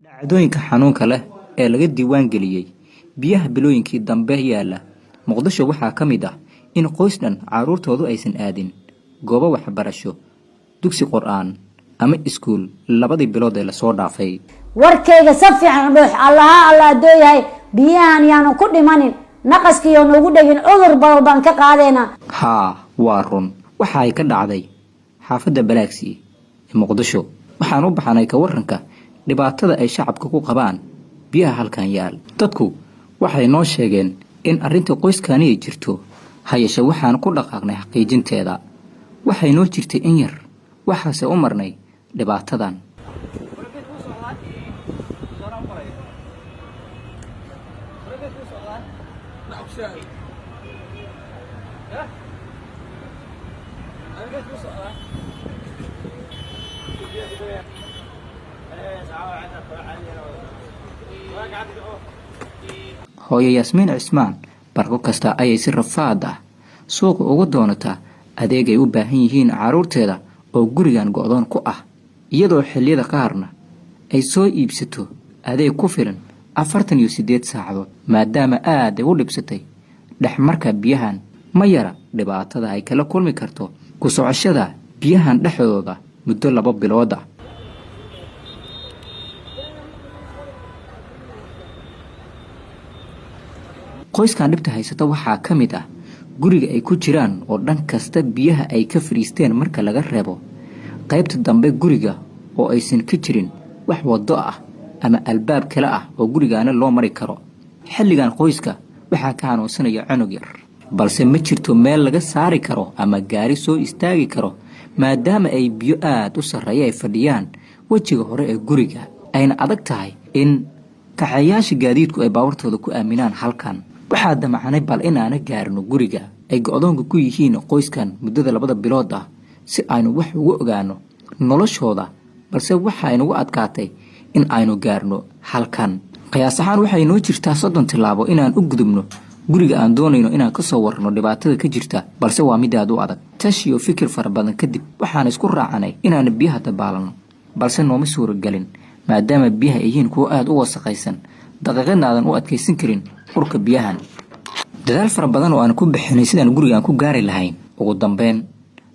dhacdooyinka xanuunka leh ee laga diiwaan geliyay biyaha bilooyinkii dambe yaala Muqdisho waxaa ka mid ah in qoys dhan caruurtoodu aysan aadin goobo waxbarasho dugsi quraan ama iskuul labadii bilood ee la soo dhaafay warkayga si fiican dhuux Allah dooyahay biyahan yaanu ku dhimanin naqaskiyo nagu dhagin cudur baan ka qaadayna waa run waxa ay ka dhacday xaafadda Balaaksi ee Muqdisho waxaan u baxnay ka waranka dhibaatada ay shacabka ku qabaan biyaha halkan yaal dadku waxay noo sheegeen in arrinta qoyskani ay jirto hay'asha waxaan ku dhaqaaqnay xaqiijinteeda waxay noo jirtay in yar waxaase u marnay dhibaatadan hooyo Yasmiin Cismaan barko kasta ayay si rafaad ah suuq ugu doonataa adeeg ay u baahan yihiin caruurteeda oo gurigan go'doon ku ah iyadoo xilliyada qaarna ay soo iibsato adeeg ku filan 48 saacadood maadaama aad ay u dhibsatay dhexmarka biyahan ma yara dhibaatada ay kala kulmi karto ku socoshada biyahan dhexdooda muddo 2 bilood ah qoyskan dhibta haysata waxaa ka mid ah guriga ay ku jiraan oo dhan kasta biyaha ay ka fariisteen marka laga reebo qaybta dambe guriga oo aysan ka jirin wax wado ah ama albaab kale ah oo gurigaana loo mari karo xilligan qoyska waxaa ka xanuunsanaya cunug yar balse ma jirto meel laga saari karo ama gaari soo istaagi karo maadaama ay biyo aad u sarreeya ay fadhiyaan wajiga hore ee guriga ayna adag tahay in kaxayaasha gaadiidku ay baawartooda ku aaminaan halkan waxaa damacanay bal inaana gaarno guriga ay go'doonka ku yihiin qoyskan muddada 2 bilood ah si aynu wax ugu ogaano noloshooda balse waxa aynu u adkaatay in aynu gaarno halkan qiyaas ahaan waxay noo jirtaa 30 tilaabo inaan u gudubno guriga aan doonayno inaan ka soo warno dhibaatada ka jirta balse waa mid aad u adag tashiyo fikir fara badan kadib waxaan isku raacanay inaan biyaha dabaalano balse nooma suuragelin maadaama biyaha ay yihiin kuwo aad u wasaqaysan daqiiqadna aadan u adkaysan karin urka biyahan dadaal fara badan oo aan ku bixinay sidaan guriga ku gaari lahayn ugu dambeyn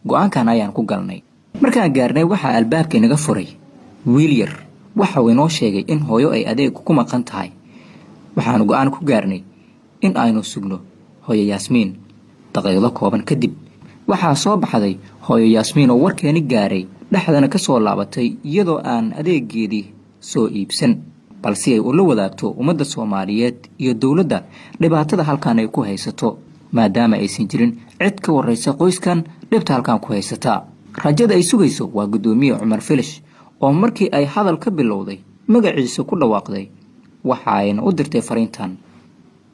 go'aankan ayaan ku galnay markaan gaarnay waxa albaabka inaga furay wiil yar waxa uu inoo sheegay in hooyo ay adeeg ku maqan tahay waxaan go'aan ku gaarnay in aynu sugno hooyo Yasmiin daqiiqado kooban kadib waxaa soo baxday hooyo Yasmiin oo warkeeni gaaray dhaxdana ka soo laabatay iyadoo aan adeegeedii soo iibsan balse ay u la wadaagto ummadda Soomaaliyeed iyo dawladda dhibaatada halkan ay ku haysato maadaama aysan jirin cid ka wareysa qoyskan dhibta halkan ku haysata rajada ay sugayso waa gudoomiye Cumar Filish oo markii ay hadal ka bilowday magaciisa ku dhawaaqday waxa ayna u dirtay fariintan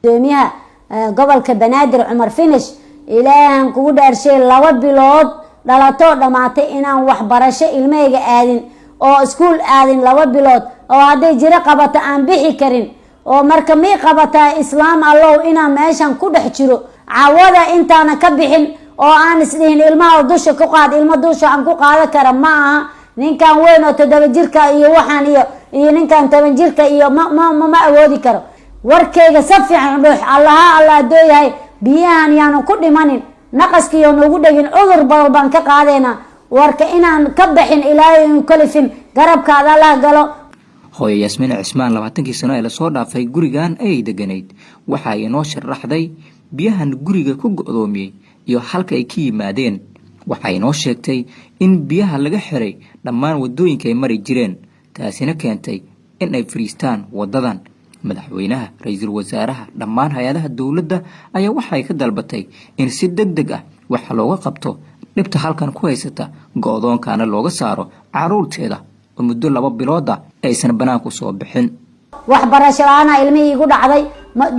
gudoomiyaha gobolka Banaadir Cumar Filish ilaahan kugu dhaarshay 2 bilood dhalato dhamaatay inaan waxbarasho ilmeyga aadin oo iskuul aadin 2 bilood oo haday jira qabata aan bixi karin oo marka mi qabata islaam allow inaan meeshan ku dhex jiro caawada intaana ka bixin oo aan isdhihin ilmaha dusha ku qaad ilma dusha aan ku qaada kara ma aha ninkan weyn oo 7 jirka iyo waxaan iyo ninkan 10 jirka iyo ma awoodi karo warkayga si fiican dhuux Allah dooyahay biyahan yaanu ku dhimanin naqaskiyo nagu dhagin cudur baan ka qaadayna warka inaan ka bixin ilaahay in kalifin garabkaada la galo hooyo Yasmiin Cismaan 20 sano ee la soo dhaafay gurigan ay deganayd waxa ay noo sharaxday biyahan guriga ku go'doomiyay iyo halka ay ka yimaadeen waxa ay noo sheegtay in biyaha laga xiray dhammaan wadooyinka ay mari jireen taasina keentay in ay fariistaan wadadan madaxweynaha ra'iisul wasaaraha dhammaan hay'adaha dawladda ayaa waxa ay ka dalbatay in si degdeg ah wax looga qabto dhibta halkan ku haysata go'doonkana looga saaro caruurteeda oo muddo 2 bilood ah aysan banaanku soo bixin waxbarasho la'aan ilmihii igu dhacday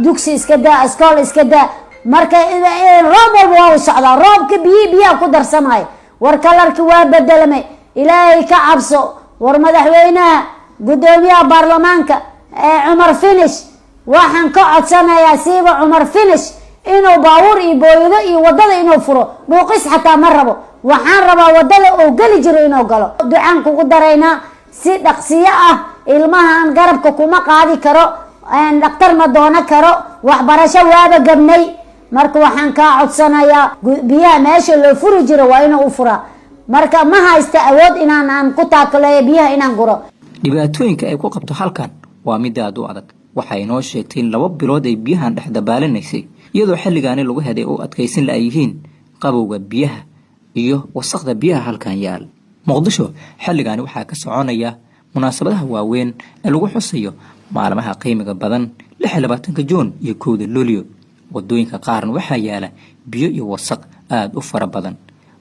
dugsi iska daa iskool iska daa marka roob waa socda roobka biyo ku darsamay war kalarkii waa bedelmay ilaahay ka cabso war madaxweynaha gudoomiyaha baarlamaanka Cumar Filish waxaan ka codsanayaa siiba Cumar Filish inuu baawur iyo booyado iyo wadada inuu furo dhuuqis xataa ma rabo waxaan rabaa wadada oo gali jiro inuu galo ducaan kugu dareynaa si dhaqsiyo ah ilmahan garabka kuma qaadi karo dhaqtar ma doono karo waxbarasho waaba gabnay marka waxaan kaa codsanayaa biyaha meesha loo furi jiro waa inuu u furaa marka ma haysta awood inaan ku taakaleeyo biyaha inaan guro dhibaatooyinka ay ku qabto halkan waa mid aad u adag waxay noo sheegtay in 2 bilood ay biyahan dhex dabalanaysay iyadoo xilligaani lagu heday oo adkaysin la yihiin qabowga biyaha iyo wasaqda biyaha halkan yaal muqdisho xilligaani waxaa ka soconaya munaasabadaha waaweyn ee lagu xusayo maalmaha qiimiga badan 26 Juun iyo 1 Luulyo wadooyinka qaarna waxaa yaala biyo iyo wasaq aad u fara badan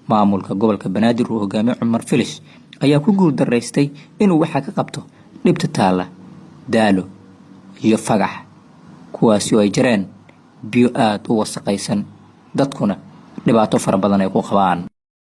maamulka gobolka Banaadir oo hogaamiye Cumar Filish ayaa ku guul dareystay inuu waxa ka qabto dhibta taala daalo iyo fagax kuwaasi oo ay jireen biyo aad u wasaqaysan dadkuna dhibaato fara badan ay ku qabaan